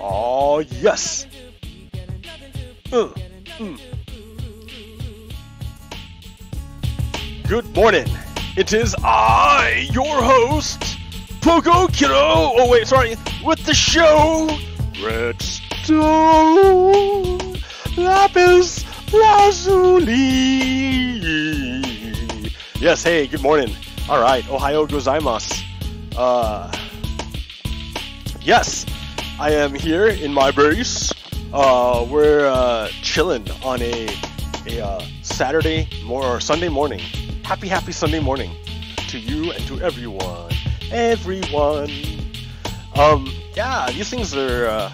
Oh, yes. Good morning. It is I, your host, PoGokeRo. Oh, wait, sorry. With the show, Redstone, LAPIS LAZULI. Yes, hey, good morning. All right, Ohio gozaimasu. Yes, I am here in my base. We're chilling on a Saturday or Sunday morning. Happy Sunday morning to you and to everyone. Yeah, these things are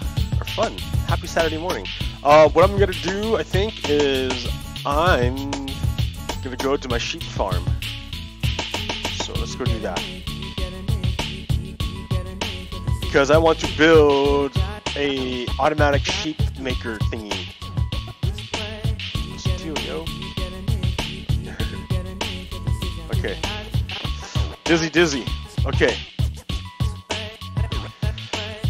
fun. Happy Saturday morning. What I'm gonna do, I think, is I'm gonna go to my sheep farm. So let's go do that. Because I want to build a automatic sheep maker thingy. What's the deal, yo? Okay. Dizzy. Okay.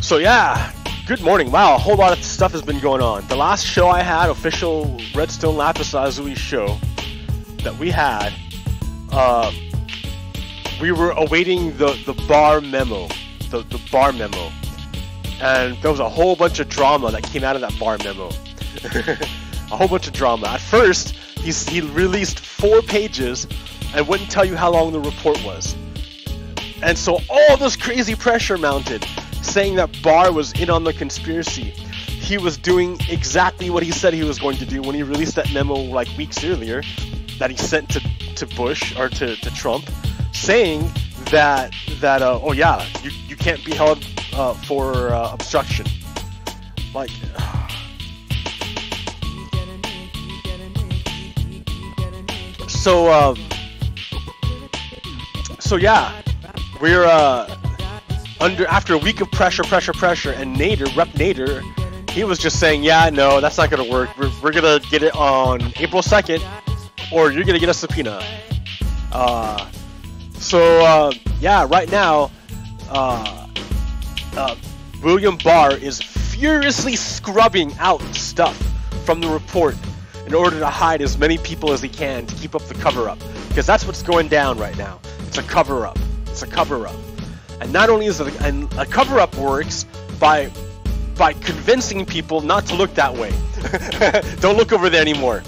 So yeah, good morning. Wow, a whole lot of stuff has been going on. The last show I had, official Redstone LAPIS LAZULI show that we had, we were awaiting the Barr memo. The Barr memo, and there was a whole bunch of drama that came out of that Barr memo. A whole bunch of drama. At first, he released 4 pages and wouldn't tell you how long the report was, and so all this crazy pressure mounted, saying that Barr was in on the conspiracy. He was doing exactly what he said he was going to do when he released that memo like weeks earlier that he sent to Bush or to Trump, saying that oh yeah, you can't be held for obstruction. Like, so yeah, we're after a week of pressure, and Rep. Nader, he was just saying, yeah, no, that's not gonna work. We're gonna get it on April 2nd, or you're gonna get a subpoena. Yeah, right now, William Barr is furiously scrubbing out stuff from the report in order to hide as many people as he can to keep up the cover-up. Because that's what's going down right now. It's a cover-up. And not only is it a cover-up works by convincing people not to look that way. Don't look over there anymore.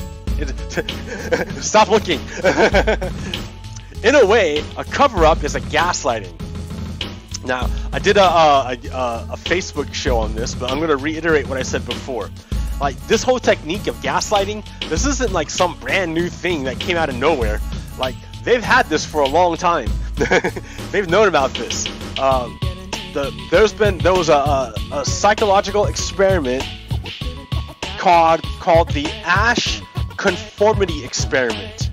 Stop looking. In a way, a cover-up is a gaslighting. Now, I did a Facebook show on this, but I'm going to reiterate what I said before. Like, this whole technique of gaslighting, this isn't like some brand new thing that came out of nowhere. Like, they've had this for a long time. They've known about this. There was a psychological experiment called the Asch conformity experiment.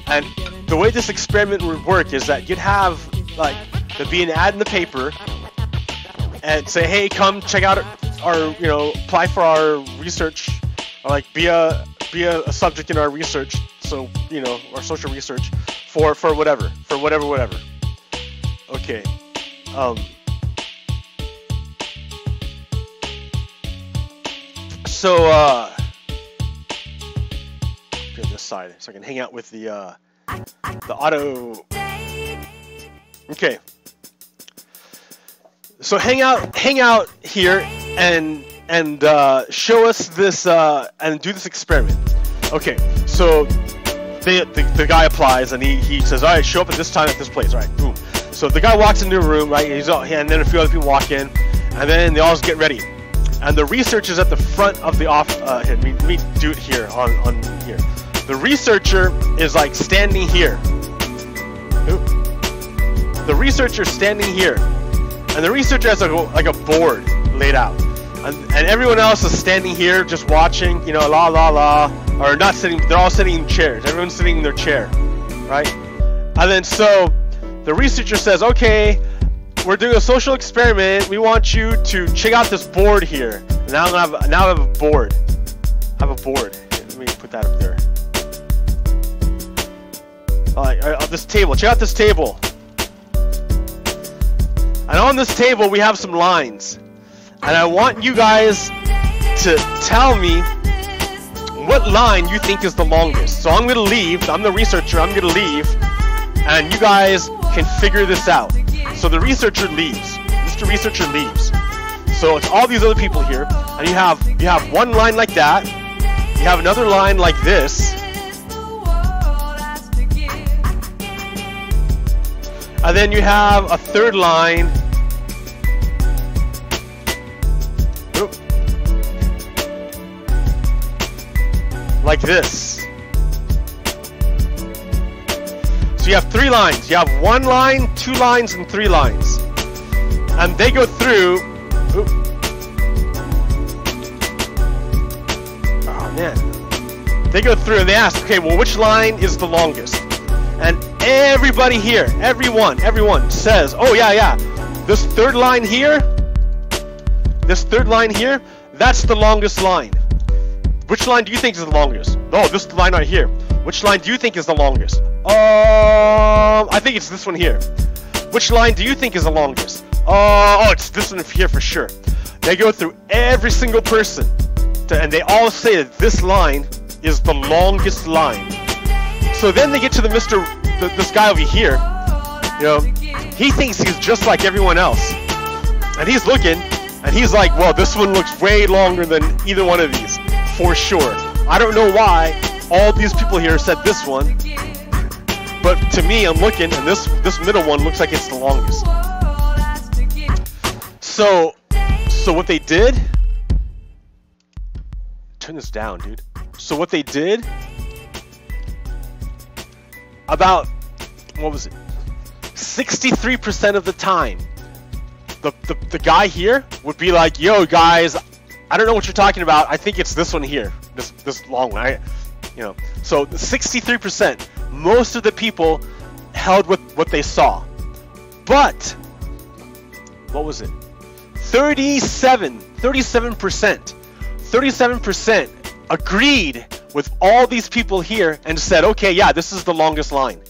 And the way this experiment would work is that you'd have, like, there'd be an ad in the paper and say, hey, come check out our apply for our research, or like be a subject in our research, so, our social research for whatever. Okay. Go to this side so I can hang out with the auto. Okay. So hang out here and show us this and do this experiment. Okay. So the guy applies and he says, all right, show up at this time at this place. All right, boom. So the guy walks into a room, right? And then a few other people walk in, and then they all just get ready. And the researcher is at the front of the office. Let me do it here on here. The researcher is like standing here. The researcher's standing here, and the researcher has like a board laid out, and everyone else is standing here just watching, la la la, or not sitting. They're all sitting in chairs. Everyone's sitting in their chair, right? And then so the researcher says, okay, we're doing a social experiment. We want you to check out this board here. Now I have a board. I have a board. Here, let me put that up there. All right, this table. Check out this table. And on this table, we have some lines. And I want you guys to tell me what line you think is the longest. So I'm going to leave. I'm the researcher. I'm going to leave. And you guys can figure this out. So the researcher leaves. Mr. Researcher leaves. So it's all these other people here. And you have one line like that. You have another line like this. And then you have a third line. Like this. So you have 3 lines. You have 1 line, 2 lines, and 3 lines. And they go through. Oh man. They go through and they ask, okay, well, which line is the longest? And everybody here, everyone says, oh yeah, this third line here, that's the longest line. Which line do you think is the longest? Oh, this line right here. Which line do you think is the longest? I think it's this one here. Which line do you think is the longest? Oh, it's this one here for sure. They go through every single person, and they all say that this line is the longest line. So then they get to this guy over here. You know, he thinks he's just like everyone else, and he's looking, and he's like, well, this one looks way longer than either one of these, for sure. I don't know why all these people here said this one, but to me, I'm looking, and this middle one looks like it's the longest. So what they did? Turn this down, dude. So what they did? About, what was it? 63% of the time, the guy here would be like, yo guys, I don't know what you're talking about. I think it's this one here, this long one. You know, so 63%. Most of the people held with what they saw, but what was it? 37% agreed with all these people here and said, okay, yeah, this is the longest line.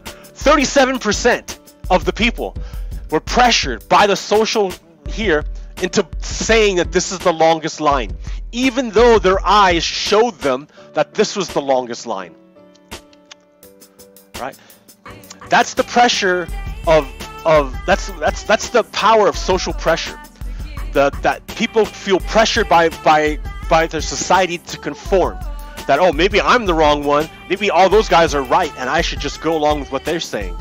37% of the people were pressured by the social here into saying that this is the longest line, even though their eyes showed them that this was the longest line. Right? That's the pressure that's the power of social pressure. That people feel pressured by their society to conform. That, oh, maybe I'm the wrong one. Maybe all those guys are right, and I should just go along with what they're saying.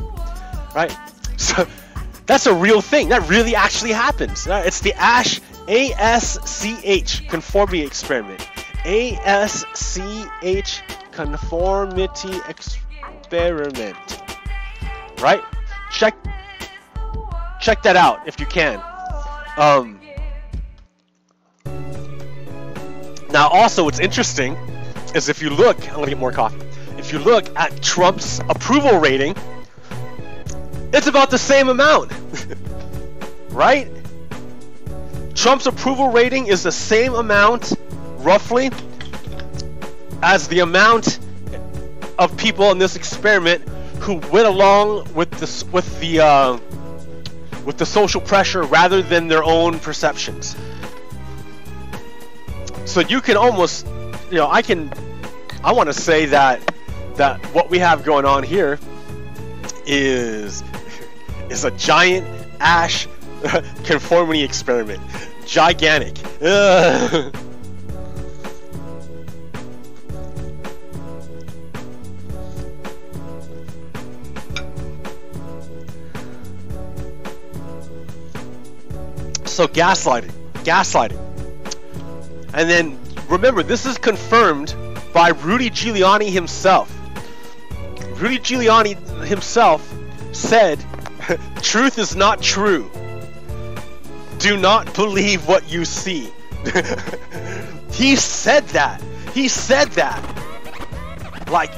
Right? So that's a real thing. That really actually happens. It's the Asch, ASCH conformity experiment. ASCH conformity experiment. Right? Check that out if you can. Now also what's interesting is if you look, I'm gonna get more coffee. If you look at Trump's approval rating, it's about the same amount. Right? Trump's approval rating is the same amount, roughly, as the amount of people in this experiment who went along with the social pressure rather than their own perceptions. So you can almost, you know, I want to say that what we have going on here is a giant Asch conformity experiment. Gigantic. So gaslighting. And then remember, this is confirmed by Rudy Giuliani himself. Rudy Giuliani himself said, truth is not true. Do not believe what you see. He said that. Like,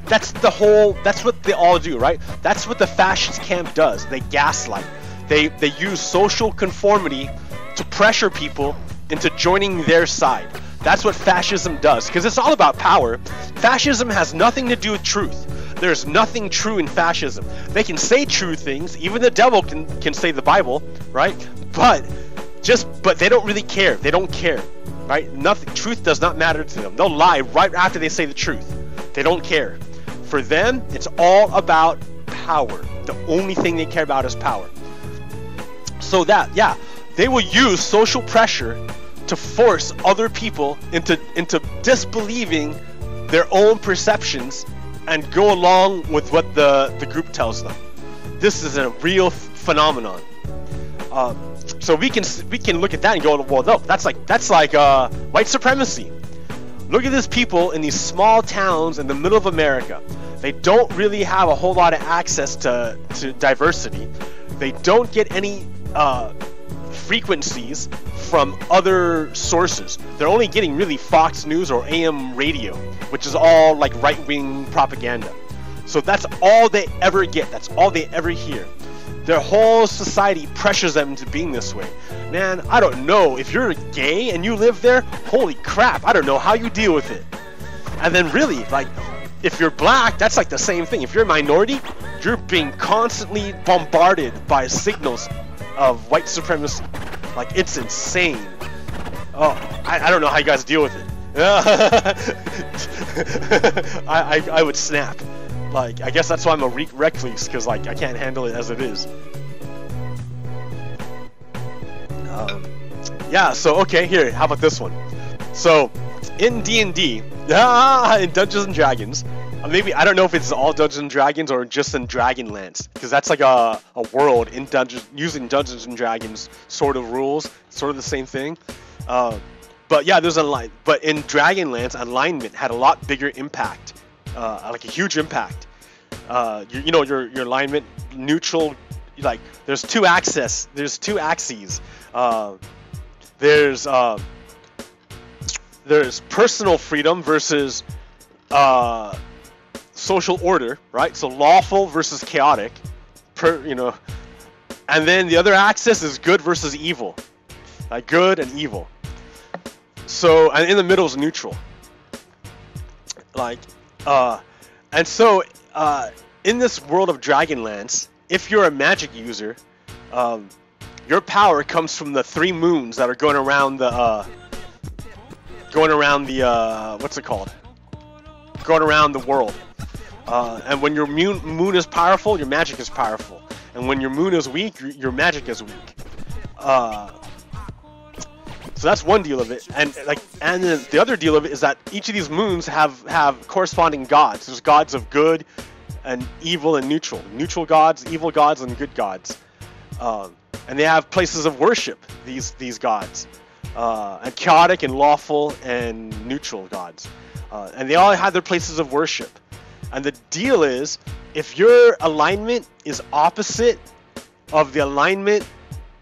that's what they all do, right? That's what the fascist camp does. They gaslight. They use social conformity to pressure people into joining their side. That's what fascism does, because it's all about power. Fascism has nothing to do with truth. There's nothing true in fascism. They can say true things. Even the devil can say the Bible, right? But they don't really care. They don't care, right? Nothing. Truth does not matter to them. They'll lie right after they say the truth. They don't care. For them, it's all about power. The only thing they care about is power. So that, yeah, they will use social pressure to force other people into disbelieving their own perceptions and go along with what the group tells them. This is a real phenomenon. So we can look at that and go, well, no, that's like white supremacy. Look at these people in these small towns in the middle of America. They don't really have a whole lot of access to diversity. They don't get any frequencies from other sources. They're only getting really Fox News or AM radio, which is all like right-wing propaganda. So that's all they ever get. That's all they ever hear. Their whole society pressures them into being this way. Man, I don't know. If you're gay and you live there, holy crap, I don't know how you deal with it. And then really, like, if you're black, that's like the same thing. If you're a minority, you're being constantly bombarded by signals of white supremacy. Like, it's insane. Oh, I don't know how you guys deal with it. I would snap. Like, I guess that's why I'm a recluse, because like I can't handle it as it is. Yeah, so okay, here, how about this one? So, in D&D, in Dungeons and Dragons, maybe, I don't know if it's all Dungeons and Dragons or just in Dragonlance, because that's like a world in using Dungeons and Dragons sort of rules, sort of the same thing. But yeah, there's but in Dragonlance, alignment had a lot bigger impact, like a huge impact. You know, your alignment, neutral, like there's two axes. There's personal freedom versus social order, right? So lawful versus chaotic, you know. And then the other axis is good versus evil, like good and evil. So, and in the middle is neutral. Like, and so in this world of Dragonlance, if you're a magic user, your power comes from the 3 moons that are going around the what's it called? Going around the world. And when your moon is powerful, your magic is powerful. And when your moon is weak, your magic is weak. So that's one deal of it. And then the other deal of it is that each of these moons have corresponding gods. There's gods of good and evil and neutral. Neutral gods, evil gods, and good gods. And they have places of worship, these gods. And chaotic and lawful and neutral gods. And they all have their places of worship. And the deal is, if your alignment is opposite of the alignment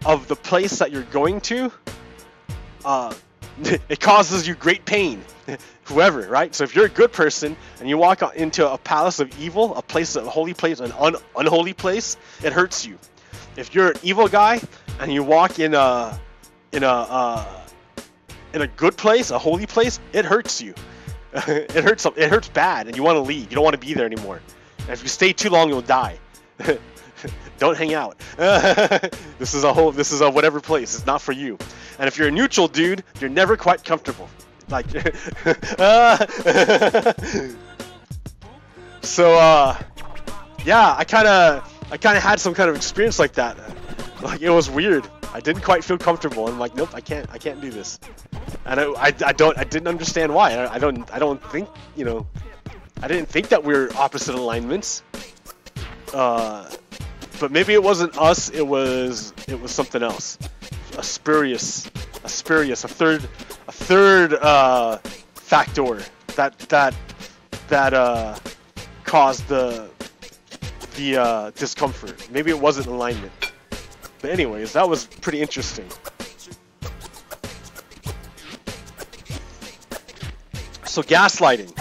of the place that you're going to, it causes you great pain. Whoever, right? So if you're a good person and you walk into a palace of evil, a holy place, an unholy place, it hurts you. If you're an evil guy and you walk in a good place, a holy place, it hurts you. It hurts bad, and you want to leave. You don't want to be there anymore. And if you stay too long, you'll die. Don't hang out. This is a whatever place. It's not for you. And if you're a neutral dude, you're never quite comfortable. Like, so yeah, I kind of had some kind of experience like that. Like, it was weird. I didn't quite feel comfortable. I'm like, nope, I can't do this. And I didn't understand why. I don't think, you know, I didn't think that we were opposite alignments. But maybe it wasn't us. It was something else. A spurious, a third factor that caused the discomfort. Maybe it wasn't alignment. But anyways, that was pretty interesting. So gaslighting.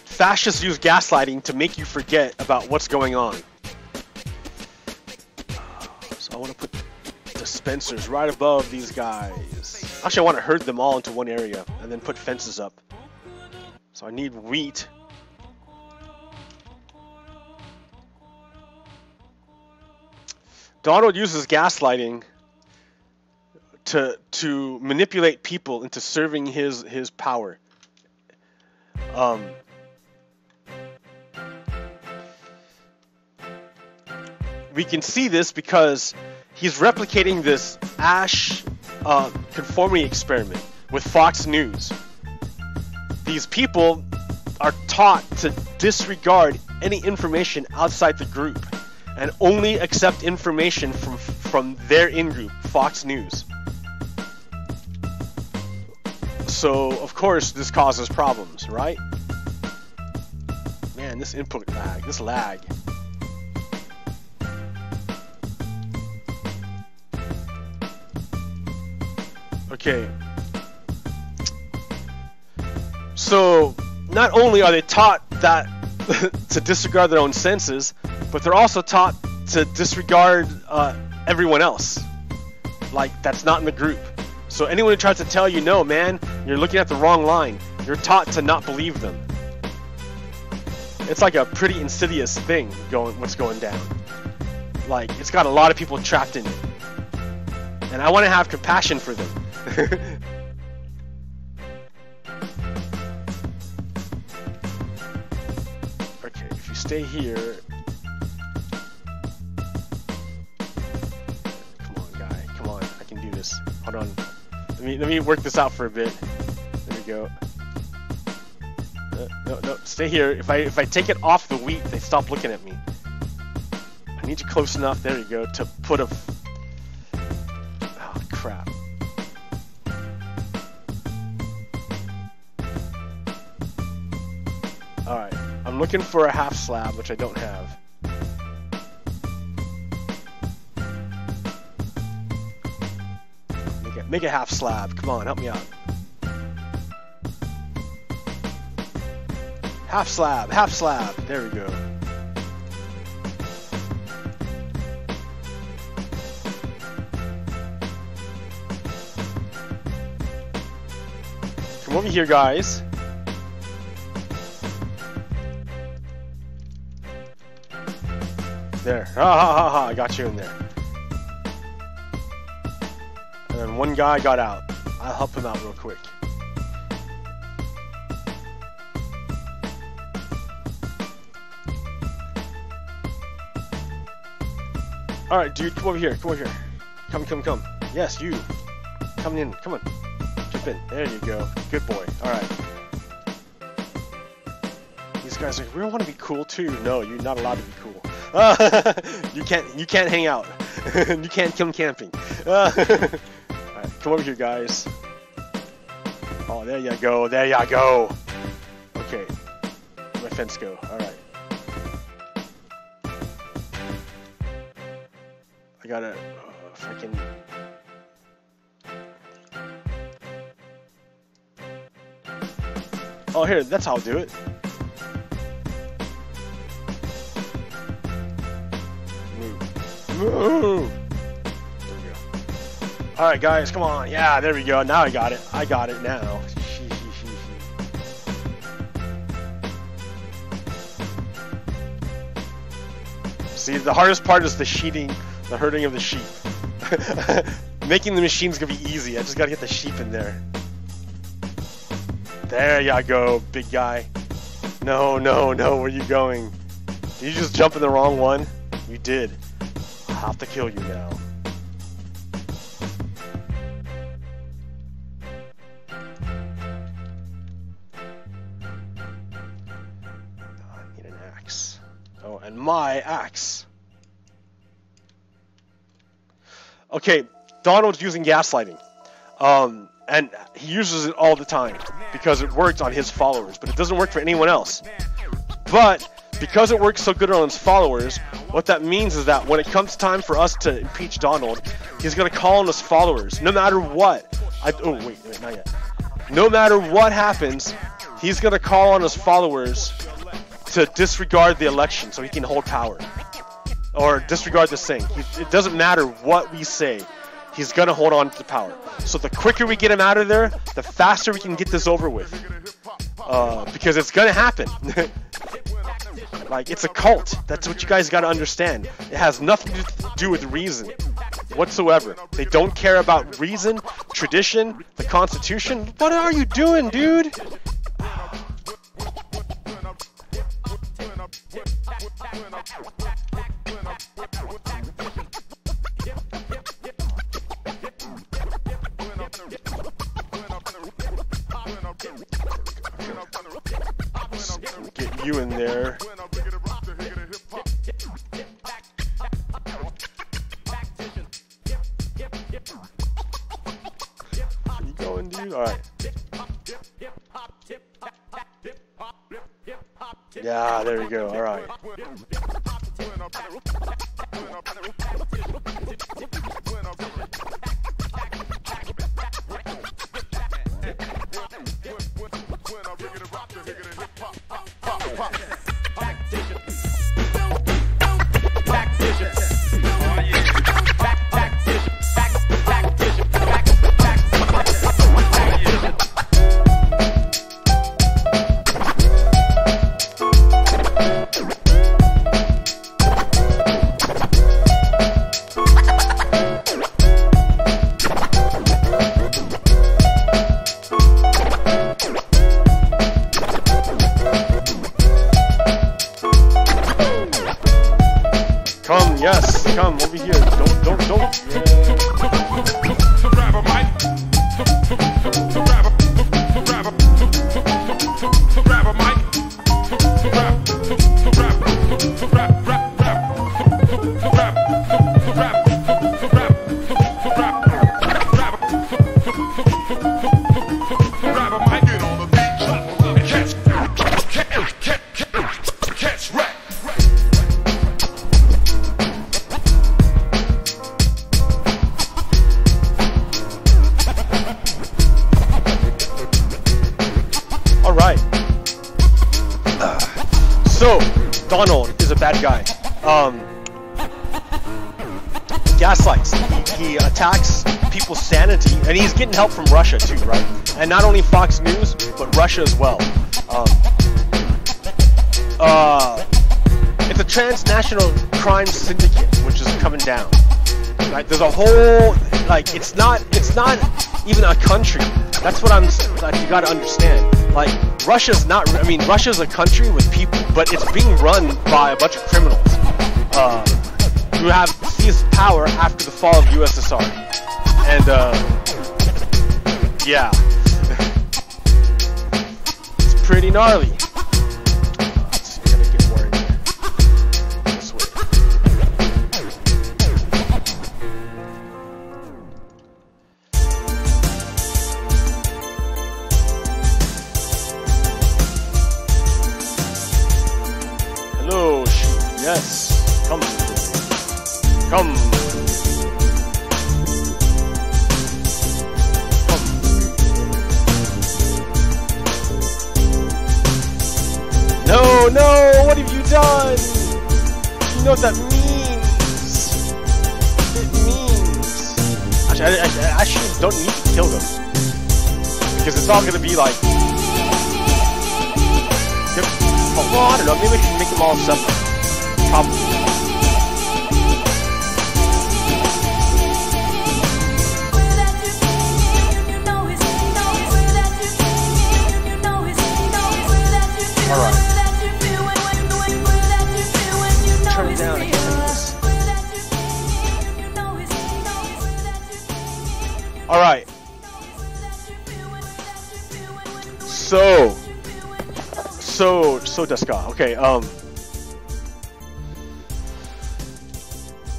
Fascists use gaslighting to make you forget about what's going on. So I want to put dispensers right above these guys. Actually, I want to herd them all into one area and then put fences up. So I need wheat. Donald uses gaslighting to manipulate people into serving his power. We can see this because he's replicating this Asch conformity experiment with Fox News. These people are taught to disregard any information outside the group and only accept information from their in-group, Fox News. So, of course, this causes problems, right? Man, this input lag, this lag. Okay. So, not only are they taught that to disregard their own senses, but they're also taught to disregard everyone else. Like, that's not in the group. So anyone who tries to tell you, no, man, you're looking at the wrong line, you're taught to not believe them. It's like a pretty insidious thing what's going down. Like, it's got a lot of people trapped in it. And I want to have compassion for them. Okay, if you stay here... Come on, guy. Come on, I can do this. Hold on. Let me work this out for a bit. There we go. No, stay here. If I take it off the wheat, they stop looking at me. I need you close enough. There you go. To put a. Oh crap. All right. I'm looking for a half slab, which I don't have. Make a half slab. Come on, help me out. Half slab, half slab. There we go. Come over here, guys. There. Ha, I got you in there. And one guy got out. I'll help him out real quick. Alright, dude, come over here. Come over here. Come. Yes, you. Come in. Come on. Jump in. There you go. Good boy. Alright. These guys are like, we want to be cool too. No, you're not allowed to be cool. You can't hang out. You can't come camping. Come over here, guys. Oh, there you go. There you go. Okay. Where'd my fence go? Alright. I gotta... freaking... Oh, here. That's how I'll do it. Move. Alright guys, come on. Yeah, there we go. Now I got it. I got it now. See, the hardest part is the herding of the sheep. Making the machine's gonna be easy. I just gotta get the sheep in there. There you go, big guy. No, where are you going? Did you just jump in the wrong one? You did. I'll have to kill you now. Oh, and my axe. Okay, Donald's using gaslighting. And he uses it all the time because it worked on his followers, but it doesn't work for anyone else. But because it works so good on his followers, what that means is that when it comes time for us to impeach Donald, he's going to call on his followers, no matter what. Oh, wait, not yet. No matter what happens, he's going to call on his followers to disregard the election so he can hold power. Or disregard this thing. It doesn't matter what we say. He's going to hold on to the power. So the quicker we get him out of there, the faster we can get this over with. because it's gonna happen. Like, it's a cult. That's what you guys gotta understand. It has nothing to do with reason whatsoever. They don't care about reason, tradition, the Constitution. What are you doing, dude? Get you in there. You going, dude? All right. Yeah, there you go. All right. Yes, come over here. Don't. Grab a mic. Grab a mic. So, Donald is a bad guy. Gaslights. He attacks people's sanity, and he's getting help from Russia too, right? And not only Fox News, but Russia as well. It's a transnational crime syndicate which is coming down. Right? There's a whole, like, it's not even a country. That's what you gotta understand. Like, Russia's not, I mean, Russia's a country with people, but it's being run by a bunch of criminals who have seized power after the fall of USSR. And, yeah. It's pretty gnarly. Let's see, I'm gonna get more in here. This way. Hello, sheep. Yes. Come. Come. No, no, what have you done? You know what that means. It means... Actually, I actually don't need to kill them. Because it's all going to be like... Well, I don't know, maybe I should make them all separate. Probably. Alright. Turn it down, I can't do this. Alright. So Deska. Okay,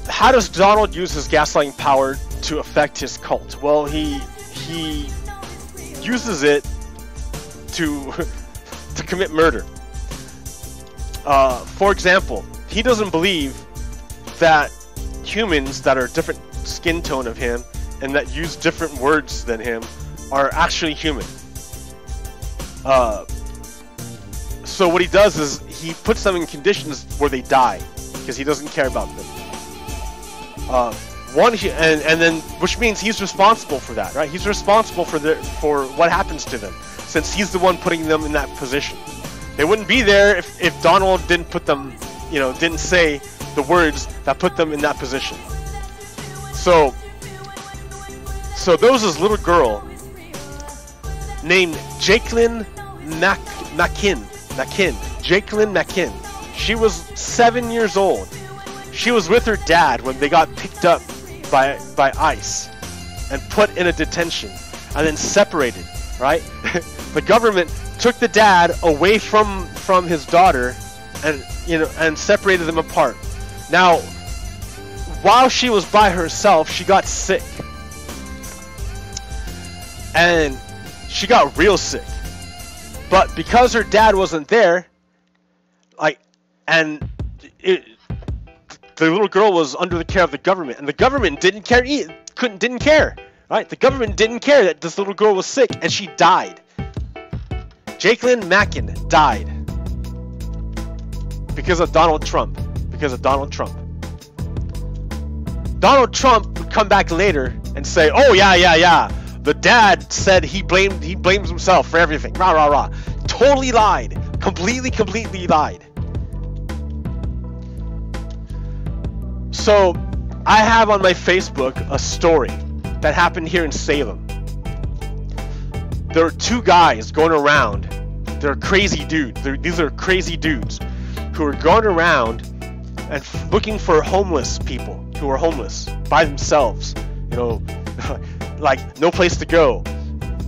how does Donald use his gaslighting power to affect his cult? Well, he uses it to commit murder. For example, he doesn't believe that humans that are different skin tone of him and that use different words than him are actually human. So what he does is he puts them in conditions where they die because he doesn't care about them. And then, which means he's responsible for that, right? He's responsible for what happens to them. since he's the one putting them in that position. They wouldn't be there if Donald didn't put them, you know, didn't say the words that put them in that position. So there was this little girl named Jakelin Maquin. Jakelin Maquin. She was 7 years old. She was with her dad when they got picked up by ICE and put in a detention and then separated, right? The government took the dad away from his daughter and, you know, and separated them apart. Now, while she was by herself, she got sick. And she got real sick. But because her dad wasn't there, the little girl was under the care of the government, and the government didn't care, right? The government didn't care that this little girl was sick, and she died. Jakelin Maquin died because of Donald Trump. Donald Trump would come back later and say, "Oh yeah. The dad said he blames himself for everything. Rah rah rah." Totally lied. Completely lied. So, I have on my Facebook a story that happened here in Salem. There are two guys going around. They're crazy dudes. These are crazy dudes who are going around and looking for homeless people who are homeless by themselves. You know, like no place to go.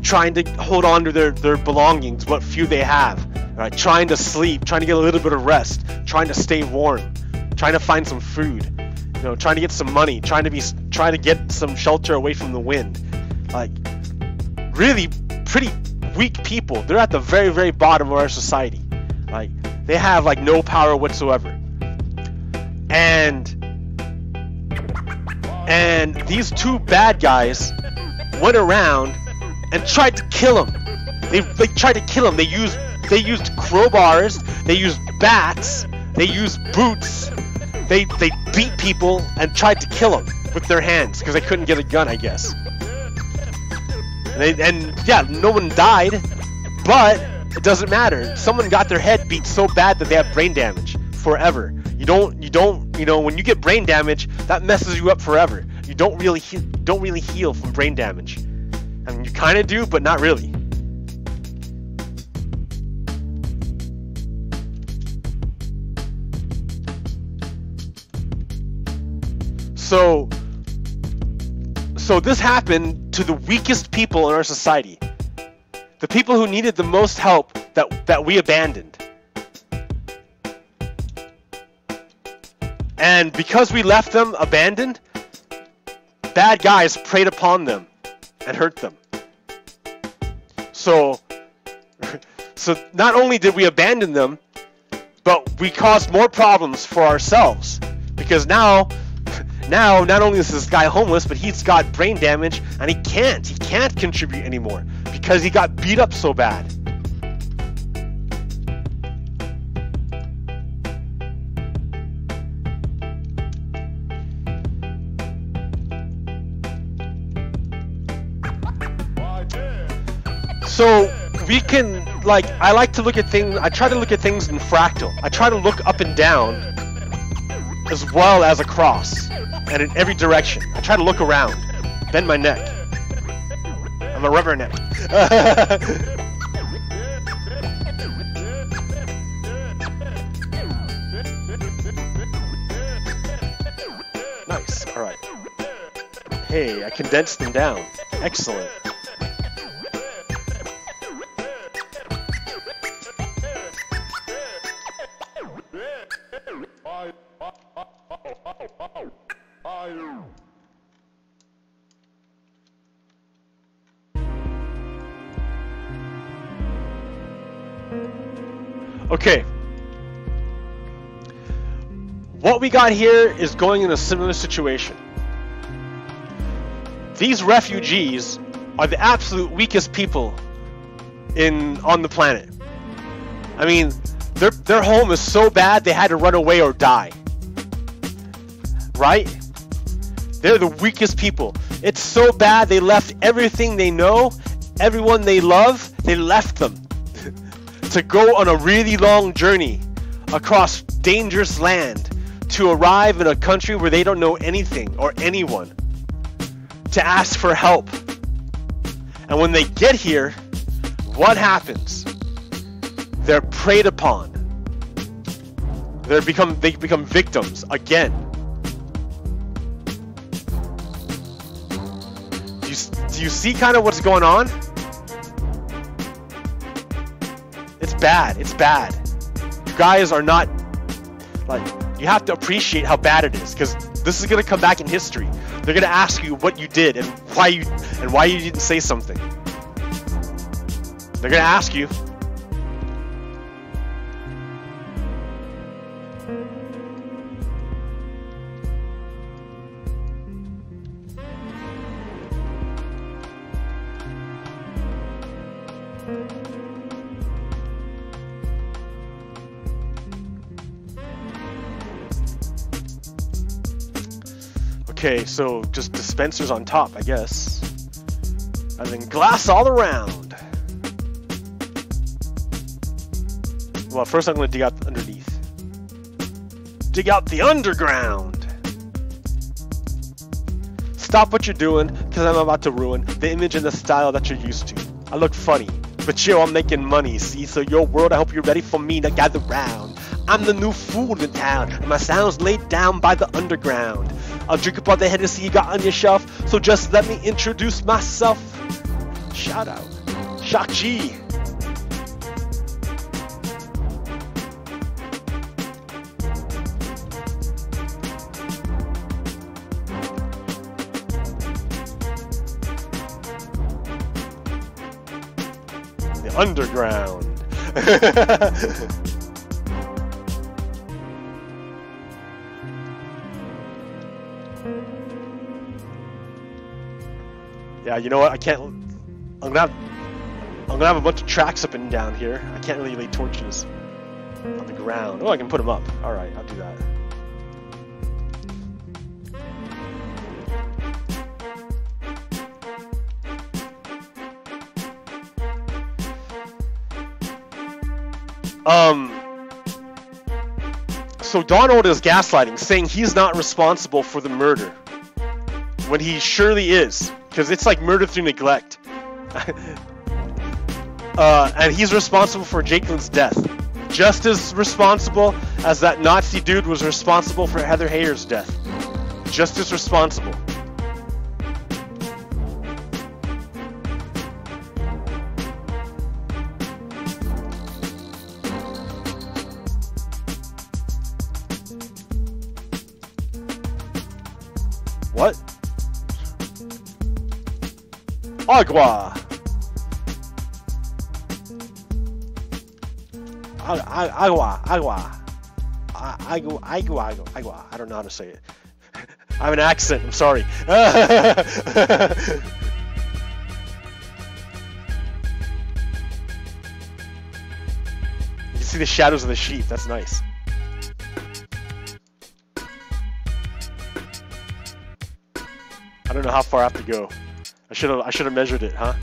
Trying to hold on to their belongings, what few they have. Right? Trying to sleep, trying to get a little bit of rest, trying to stay warm, trying to find some food. You know, trying to get some money, trying to get some shelter away from the wind. Like, really pretty weak people. They're at the very bottom of our society. Like, they have like no power whatsoever. And these two bad guys went around and tried to kill him. They tried to kill him. They used crowbars. They used bats. They used boots. They beat people and tried to kill them with their hands because they couldn't get a gun, I guess. And yeah, no one died, but it doesn't matter. Someone got their head beat so bad that they have brain damage forever. You know, when you get brain damage, that messes you up forever. You don't really heal from brain damage. I mean, you kind of do, but not really. So this happened to the weakest people in our society. The people who needed the most help that we abandoned. And because we left them abandoned, bad guys preyed upon them and hurt them. So not only did we abandon them, but we caused more problems for ourselves. Because now not only is this guy homeless, but he's got brain damage and he can't contribute anymore because he got beat up so bad. So we can, like, I like to look at things, I try to look at things in fractal. I try to look up and down as well as across and in every direction. I try to look around, bend my neck. I'm a rubberneck. Nice, alright. Hey, I condensed them down. Excellent. Okay. What we got here is going in a similar situation. These refugees are the absolute weakest people on the planet. I mean, their home is so bad they had to run away or die. Right? They're the weakest people. It's so bad they left everything they know everyone they love, they left them to go on a really long journey across dangerous land to arrive in a country where they don't know anything or anyone, to ask for help. And when they get here, what happens? They're preyed upon. They become victims again. Do you see kind of what's going on? It's bad. It's bad. You guys are not, like, you have to appreciate how bad it is, because this is gonna come back in history. They're gonna ask you what you did and why you didn't say something. They're gonna ask you. Okay, so just dispensers on top, I guess. And then glass all around. Well, first I'm going to dig out underneath. Dig out the underground! Stop what you're doing, because I'm about to ruin the image and the style that you're used to. I look funny, but yo, I'm making money, see? So your world, I hope you're ready for me to gather round. I'm the new fool in town, and my sound's laid down by the underground. I'll drink up all the Hennessy you got on your shelf, so just let me introduce myself. Shout out, Shock G. The underground. Yeah, you know what? I can't. I'm gonna have a bunch of tracks up and down here. I can't really lay torches on the ground. Oh, I can put them up. All right, I'll do that. So Donald is gaslighting, saying he's not responsible for the murder, when he surely is, because it's like murder through neglect. And he's responsible for Jakelin's death, just as responsible as that Nazi dude was responsible for Heather Hayer's death. Just as responsible. What? Agua. Agua. I don't know how to say it. I have an accent. I'm sorry. You can see the shadows of the sheep. That's nice. I don't know how far I have to go. I should have measured it, huh?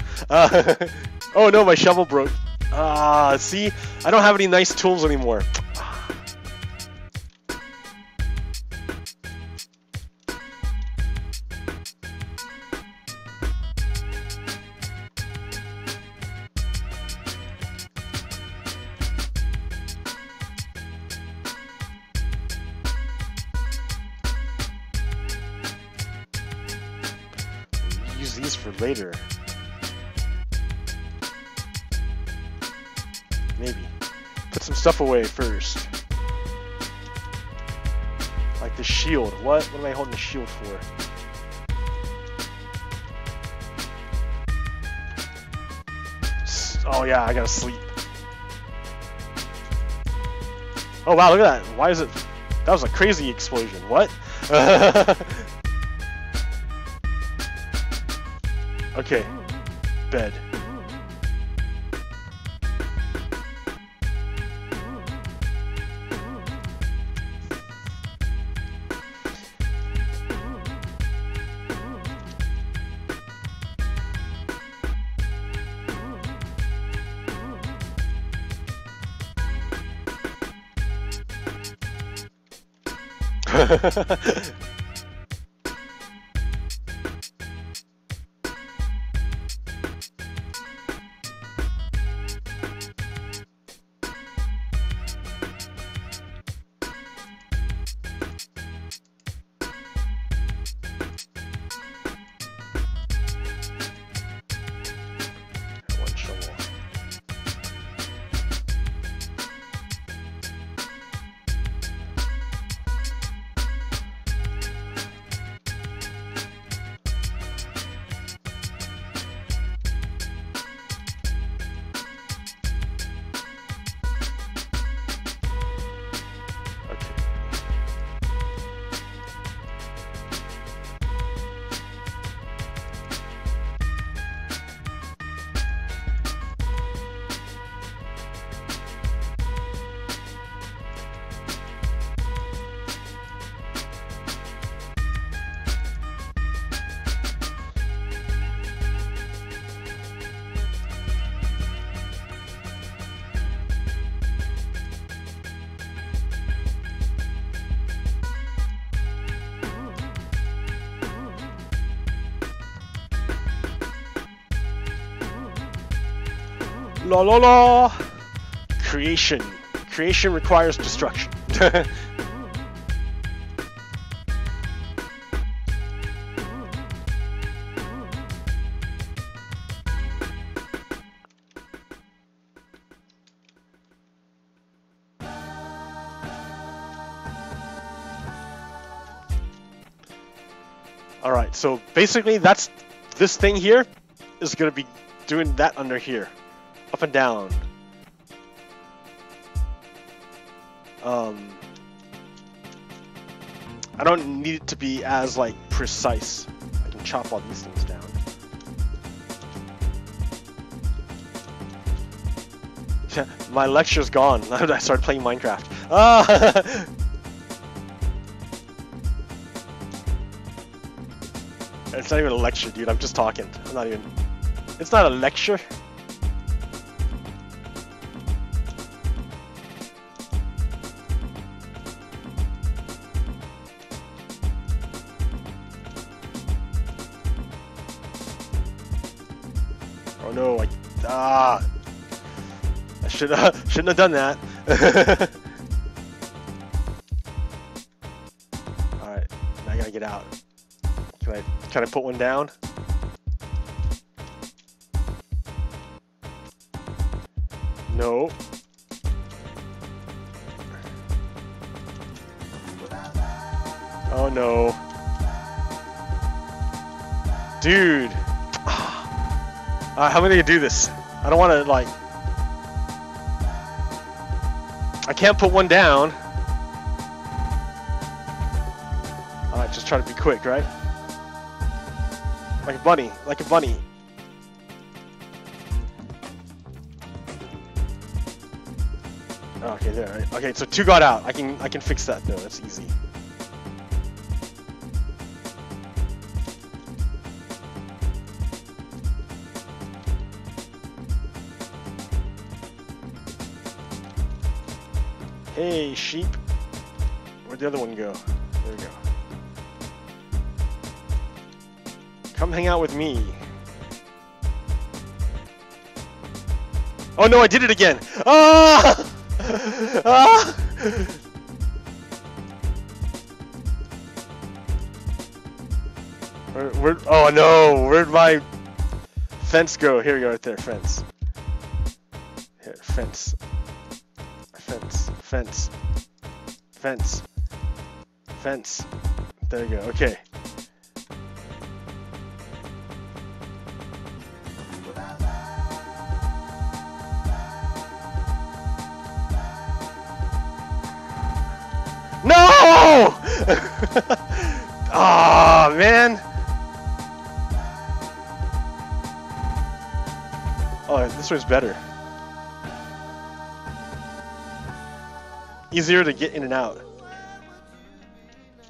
Oh no, my shovel broke. See, I don't have any nice tools anymore. Use these for later. Maybe. Put some stuff away first. Like the shield. What am I holding the shield for? Oh yeah, I gotta sleep. Oh wow, look at that. Why is it... That was a crazy explosion. What? Okay. Bed. La la la! Creation. Creation requires destruction. Alright, so basically that's this thing here is gonna be doing that under here. Up and down. I don't need it to be as like precise. I can chop all these things down. My lecture's gone. I started playing Minecraft. Ah! It's not even a lecture, dude. I'm just talking. I'm not even. It's not a lecture. Oh no! I shouldn't have done that. All right, now I gotta get out. Can I put one down? No. Oh no. Dude. How am I gonna do this? I don't want to like. I can't put one down. Alright, just try to be quick, right? Like a bunny, like a bunny. Okay, there. Right. Okay, so 2 got out. I can fix that though. That's easy. Hey, sheep. Where'd the other one go? There we go. Come hang out with me. Oh no, I did it again! Ah! Ah! Where, oh no, where'd my fence go? Here we go, right there, fence. Here, fence. Fence, fence, fence, fence. There you go, okay. No! Ah, man. Oh, this one's better. Easier to get in and out.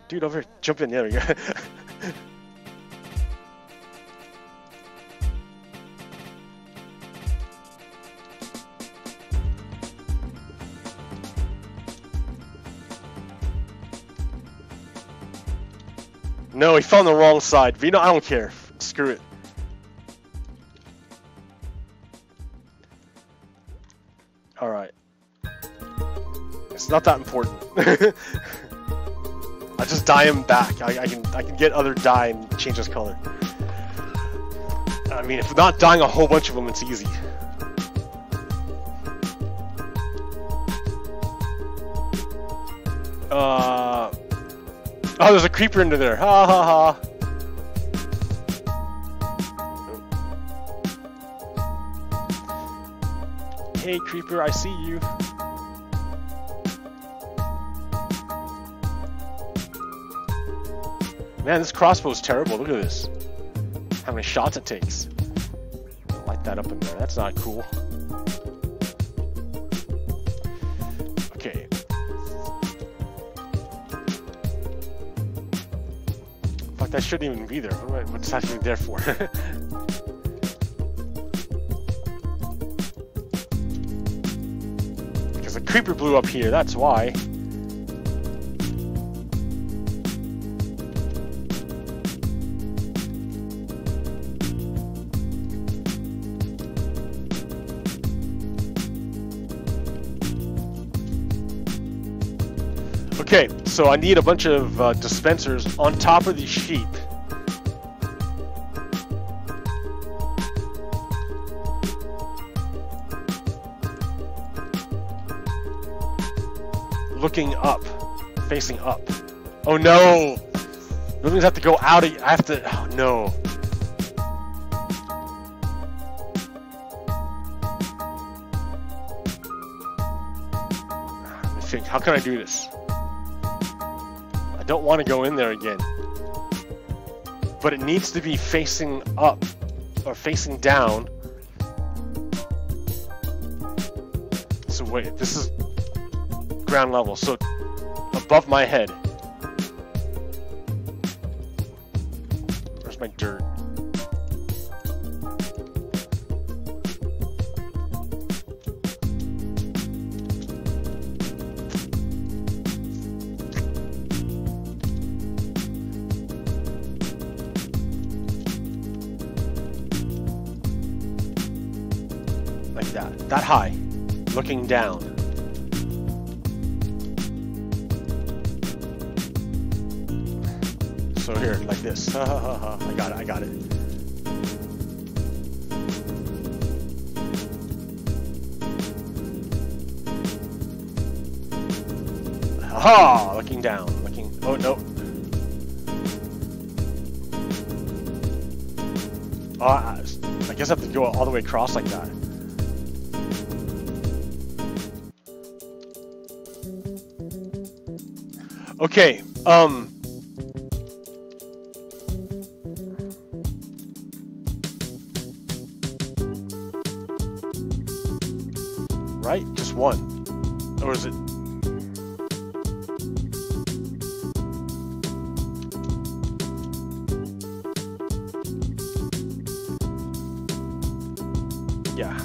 Dude, over here, jump in. There we go. No, he fell on the wrong side. But you know, I don't care. Screw it. Alright. It's not that important. I just dye him back. I can get other dye and change his color. I mean, if not dyeing a whole bunch of them, it's easy. Oh, there's a creeper into there. Ha ha ha. Hey, creeper, I see you. Man, this crossbow's terrible. Look at this. How many shots it takes. Light that up in there. That's not cool. Okay. Fuck, that shouldn't even be there. What's that even there for? Because the creeper blew up here, that's why. Okay, so I need a bunch of dispensers on top of these sheep. Looking up, facing up. Oh no! Those have to go out. I have to. Oh no! Let me think. How can I do this? I don't want to go in there again. But it needs to be facing up or facing down. So wait, this is ground level, so above my head. Where's my dirt? Like that. That high. Looking down. So here, like this. I got it, I got it. Aha! Looking down. Looking. Oh, no. Oh, I guess I have to go all the way across like that. Okay, right? Just one. Or is it? Yeah.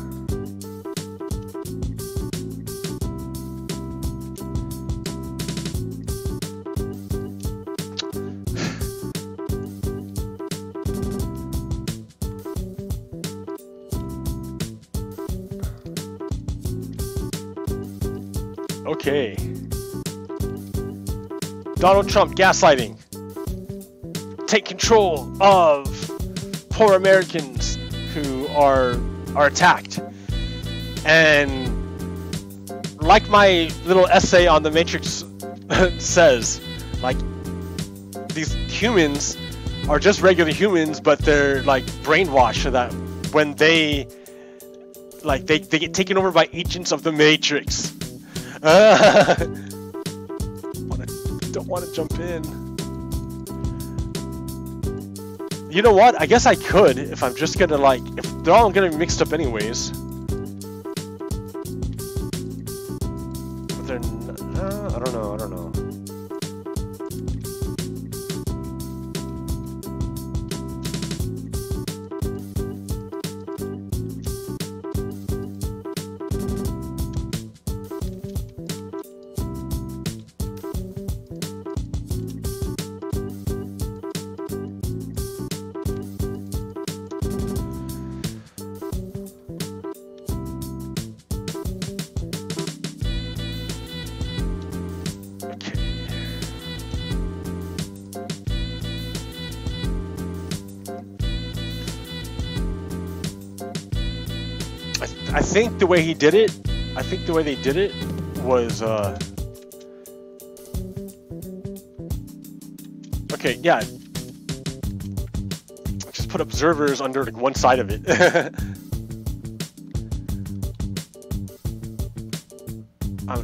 Okay. Donald Trump gaslighting. Take control of poor Americans who are attacked. And like my little essay on the Matrix says, like, these humans are just regular humans, but they're like brainwashed so that when they get taken over by agents of the Matrix. Don't want to jump in. You know what? I guess I could if I'm just gonna like, if they're all gonna be mixed up anyways. But they're I don't know. I don't know. I think the way he did it, the way they did it was, okay, yeah. Just put observers under like one side of it.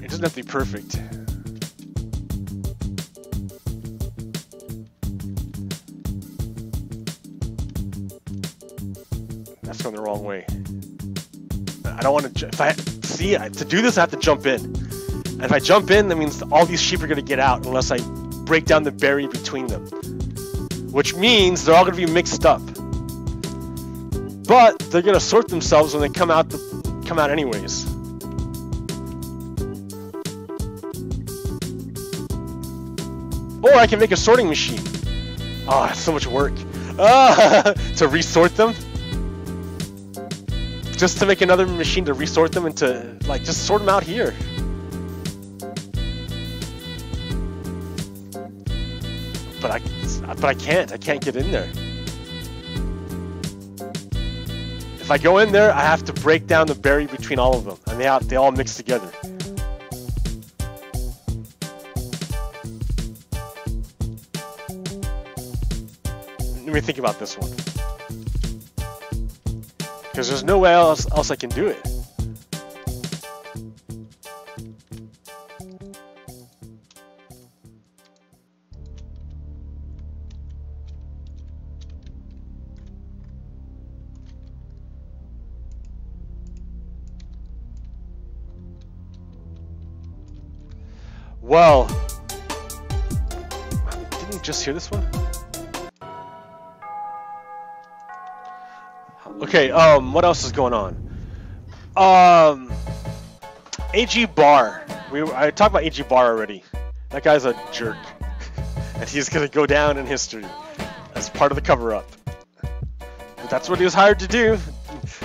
It doesn't have to be perfect. That's going the wrong way. I don't want to. If I see to do this, I have to jump in. And if I jump in, that means all these sheep are going to get out unless I break down the barrier between them. Which means they're all going to be mixed up. But they're going to sort themselves when they come out anyways. Or I can make a sorting machine. Oh, that's so much work. To resort them. Just to make another machine to resort them into, like, just sort them out here. But I can't get in there. If I go in there, I have to break down the barrier between all of them, and they all mix together. Let me think about this one. Because there's no way else I can do it. Well, didn't you just hear this one? Okay, what else is going on? AG Barr. I talked about AG Barr already. That guy's a jerk. And he's gonna go down in history as part of the cover-up. But that's what he was hired to do.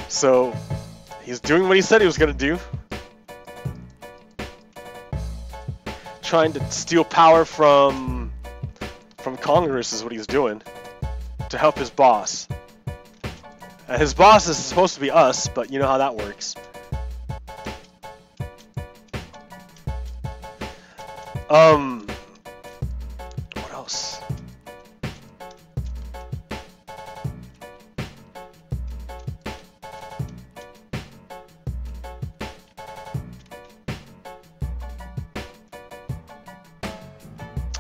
So, he's doing what he said he was gonna do. Trying to steal power from Congress is what he's doing. To help his boss. His boss is supposed to be us, but you know how that works. What else?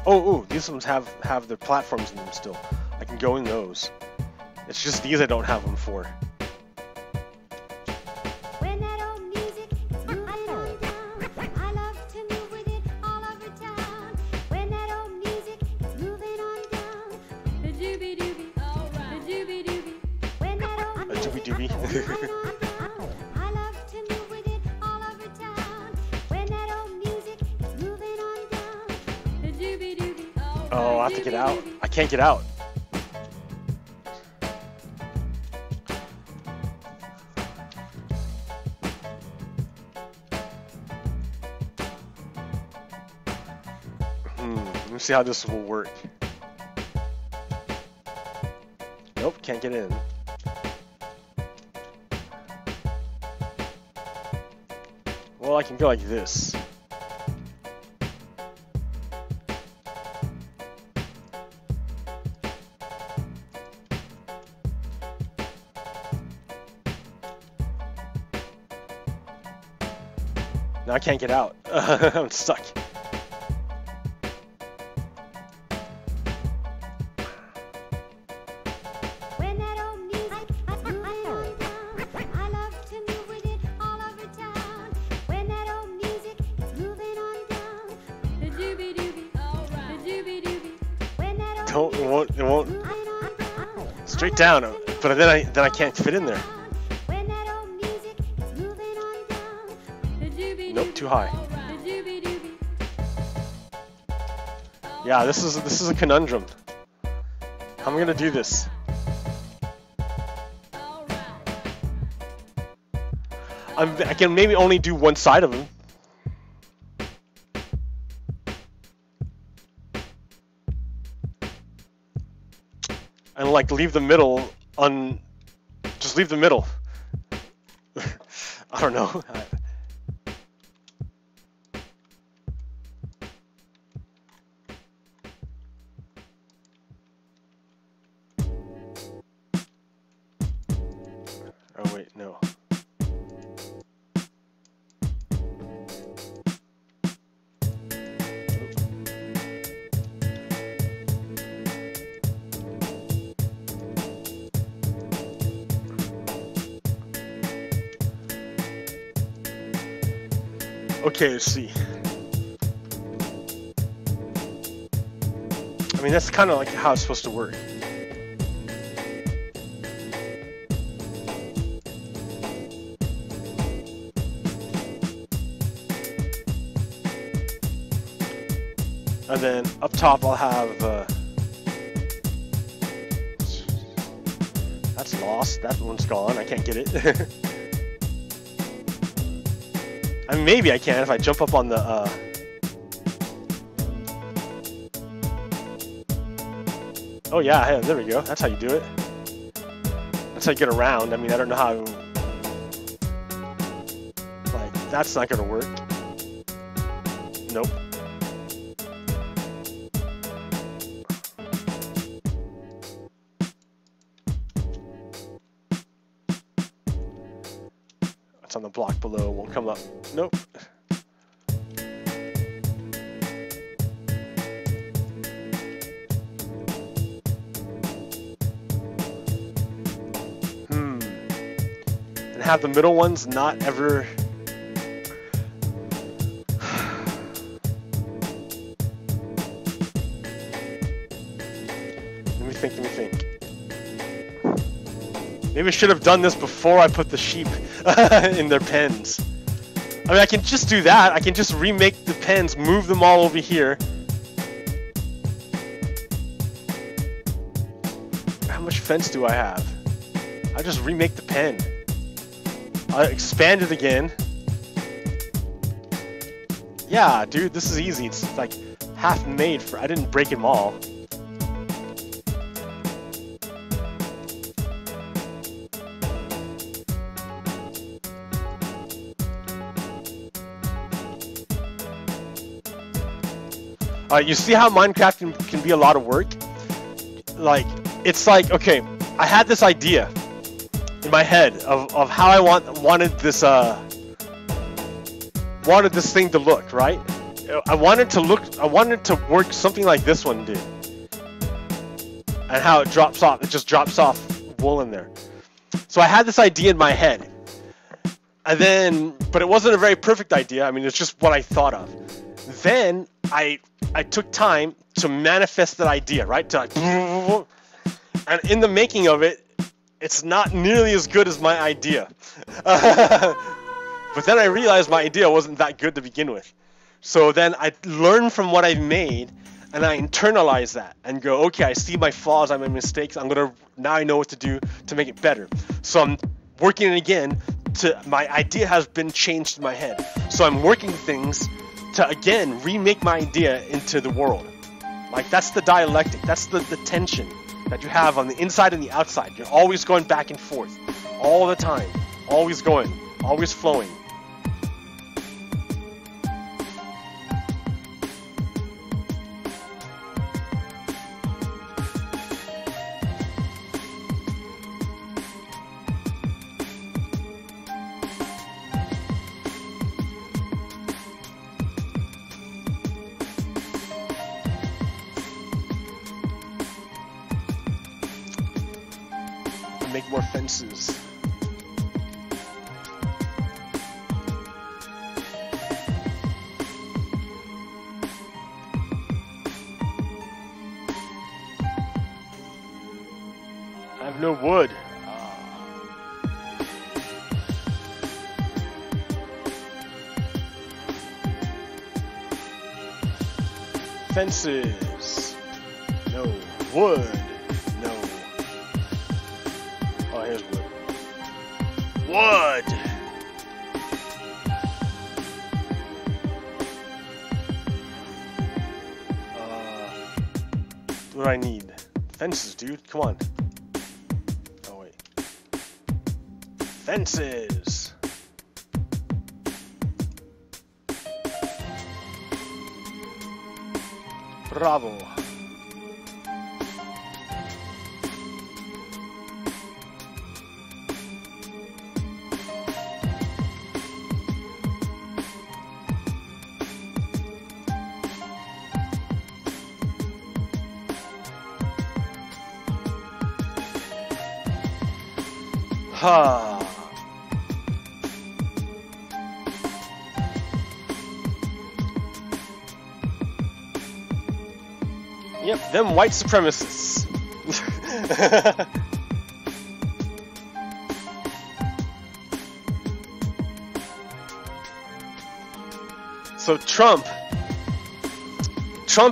Oh, these ones have their platforms in them still. I can go in those. It's just these I don't have them for. When that old music is moving on down, I love to move with it all over town. When that old music is moving on down, the doobie doobie, alright, the doobie doobie. When that old music is moving on down, I love to move with it all over town. When that old music is moving on down, the doobie doobie, alright. Oh, I have to get out. I can't get out. See how this will work. Nope, can't get in. Well, I can go like this. Now I can't get out. I'm stuck. It won't straight down, but then I can't fit in there. Nope, too high. Yeah, this is a conundrum. How am I gonna do this? I can maybe only do one side of him. And like leave the middle just leave the middle. I don't know. Oh wait, no. Okay, let's see. I mean, that's kind of like how it's supposed to work. And then up top I'll have, that's lost, that one's gone, I can't get it. I mean, maybe I can if I jump up on the, oh yeah, there we go, that's how you do it. That's how you get around. I mean, I don't know how, like, that's not gonna work. Nope. It's on the block below, won't come up. Nope. And have the middle ones not ever... Let me think. Maybe I should have done this before I put the sheep in their pens. I mean, I can just do that. I can just remake the pens, move them all over here. How much fence do I have? I just remake the pen. I expand it again. Yeah, dude, this is easy. It's like half made for. I didn't break them all. You see how Minecraft can be a lot of work? Like, it's like, okay, I had this idea in my head of how I wanted this thing to look, right? I wanted to work something like this one did. And how it drops off, it just drops off wool in there. So I had this idea in my head. And then, but it wasn't a very perfect idea. I mean, it's just what I thought of. Then I took time to manifest that idea, right? And in the making of it, it's not nearly as good as my idea. But then I realized my idea wasn't that good to begin with. So then I learned from what I've made, and I internalize that and go, okay, I see my flaws, my mistakes. Now I know what to do to make it better. So I'm working it again. My idea has been changed in my head. So I'm working things to again remake my idea into the world. Like, that's the dialectic, that's the tension that you have on the inside and the outside. You're always going back and forth all the time, always going, always flowing. Make more fences. I have no wood. Fences. No wood. Here's wood. Wood! What do I need? Fences, dude. Come on. Oh, wait. Fences! Bravo. Ha. Yep, them white supremacists. So Trump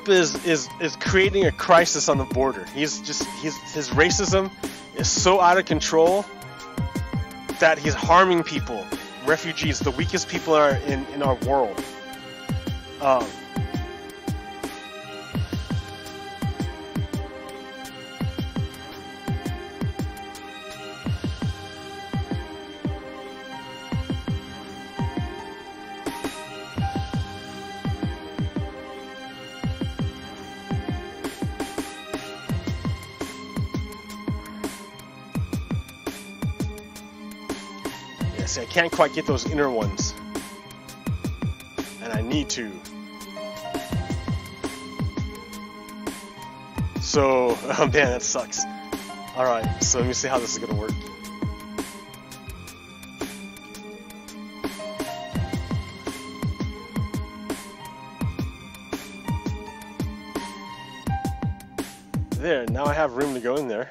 is creating a crisis on the border. His racism is so out of control that he's harming people, refugees, the weakest people in our world. I can't quite get those inner ones, and I need to. So, oh man, that sucks. Alright, so let me see how this is gonna work. There, now I have room to go in there.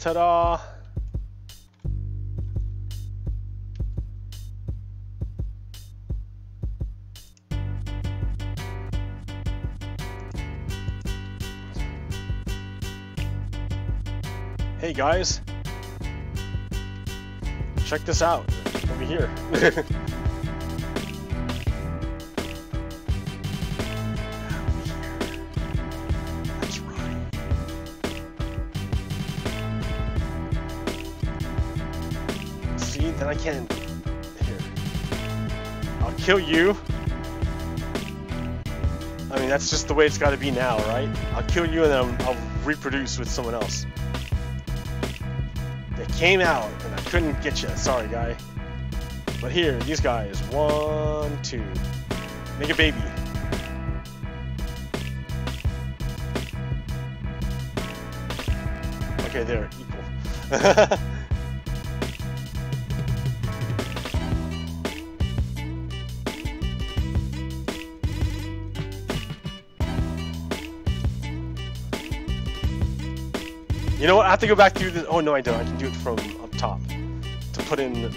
Ta-da! Hey guys, check this out over here. Then I can. Here. I'll kill you. I mean, that's just the way it's got to be now, right? I'll kill you and then I'll reproduce with someone else. They came out and I couldn't get you. Sorry, guy. But here, these guys. 1, 2. Make a baby. Okay, they're equal. You know what? I have to go back through this. Oh no, I don't. I can do it from up top to put in.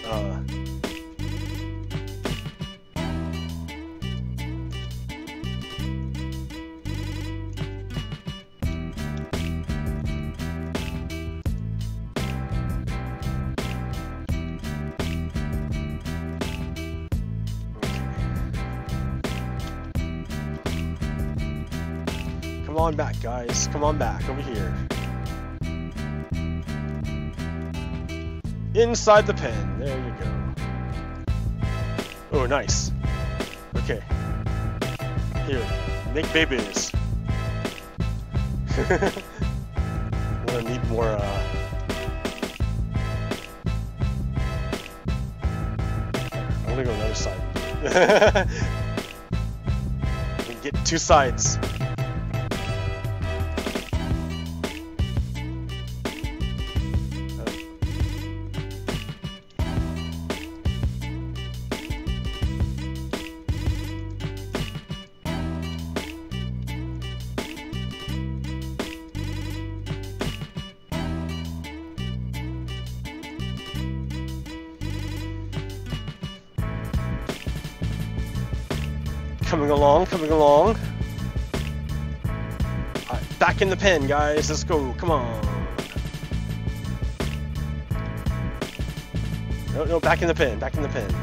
Come on back, guys. Come on back over here. Inside the pen. There you go. Oh, nice. Okay. Here. Make babies. I'm gonna need more, I'm gonna go on the other side. We can get 2 sides. Coming along, coming along. Alright, back in the pen, guys. Let's go. Come on. No, no, back in the pen. Back in the pen.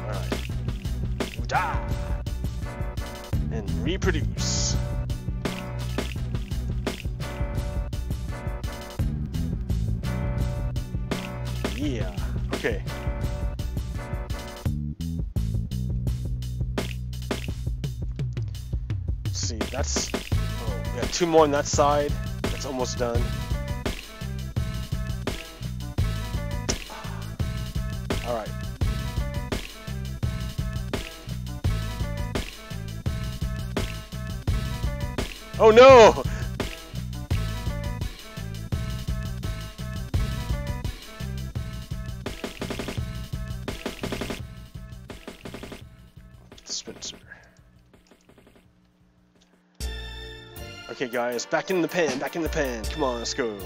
Alright. reproduce. Yeah, okay. Let's see, that's... Oh, we got 2 more on that side. That's almost done. Alright. Oh no! Spencer. Okay guys, back in the pen, back in the pen. Come on, let's go.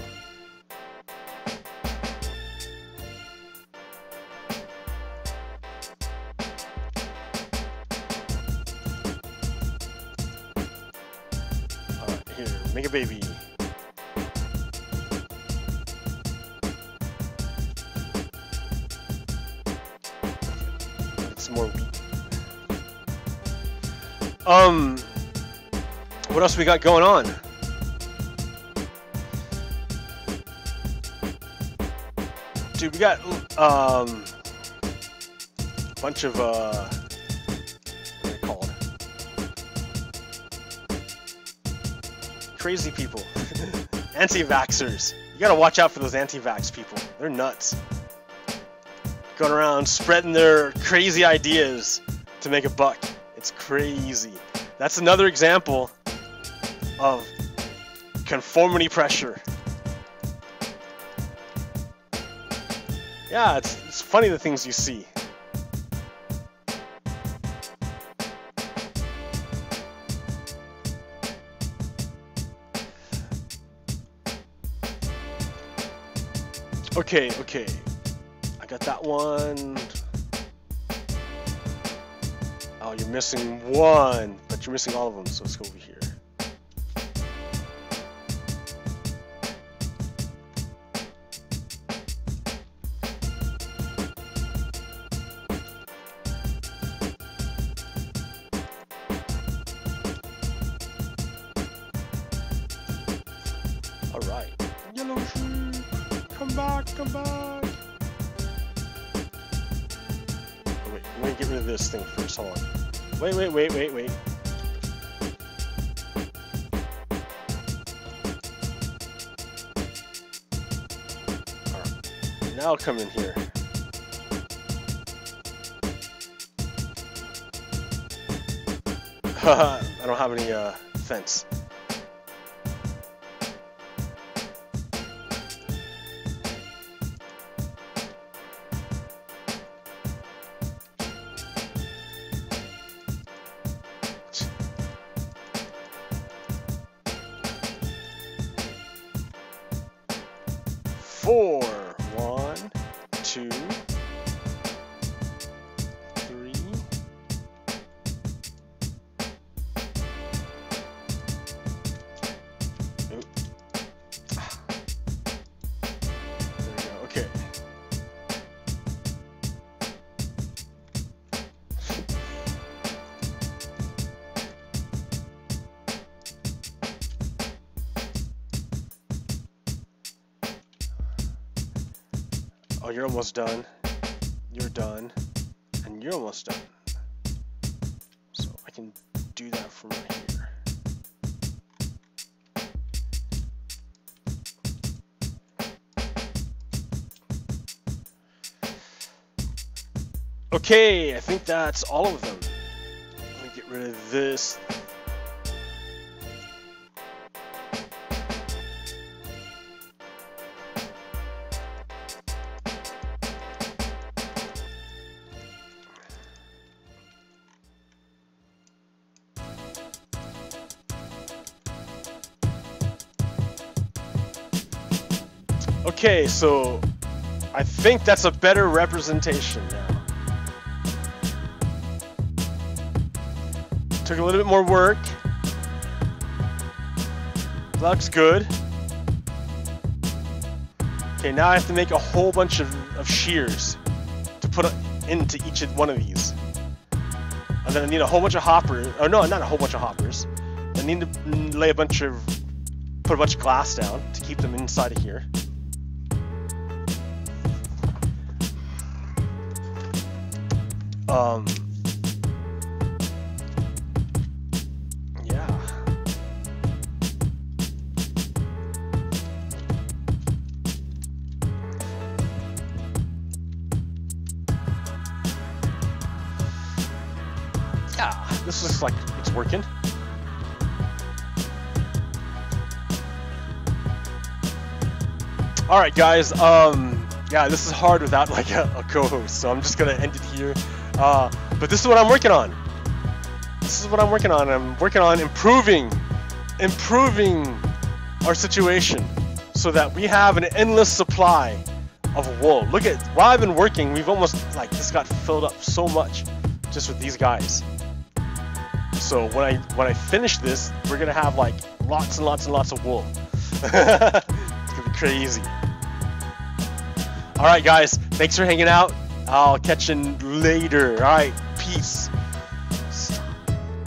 Alright, here, make a baby. Get some more wheat. What else we got going on? Dude, we got, a bunch of, what are they called? Crazy people. Anti-vaxxers. You gotta watch out for those anti-vax people. They're nuts. Going around spreading their crazy ideas to make a buck. It's crazy. That's another example of conformity pressure. Yeah, it's funny the things you see. Okay, okay. I got that one. Oh, you're missing one, but you're missing all of them, so let's go over here. Alright. Yellow sheep! Come back, come back! Oh, wait, let me get rid of this thing first, hold on. Wait. Alright, now I'll come in here. Haha, I don't have any, fence. Four. 1, 2, 3. Oop. There we go. Okay. Oh, you're almost done. You're done. And you're almost done. So I can do that from right here. Okay, I think that's all of them. Let me get rid of this. Okay, so I think that's a better representation now. Took a little bit more work. Looks good. Okay, now I have to make a whole bunch of shears to put into each one of these. And then I need a whole bunch of hoppers. Oh no, not a whole bunch of hoppers. I need to put a bunch of glass down to keep them inside of here. Yeah. Yeah, this looks like it's working. All right, guys. Yeah, this is hard without like a co-host, so I'm just gonna end it here. But this is what I'm working on. This is what I'm working on. I'm working on improving our situation so that we have an endless supply of wool. Look at, while I've been working, we've almost like this got filled up so much just with these guys. So when I finish this, we're gonna have like lots and lots and lots of wool. It's gonna be crazy. All right, guys, thanks for hanging out. I'll catch you later. All right, peace.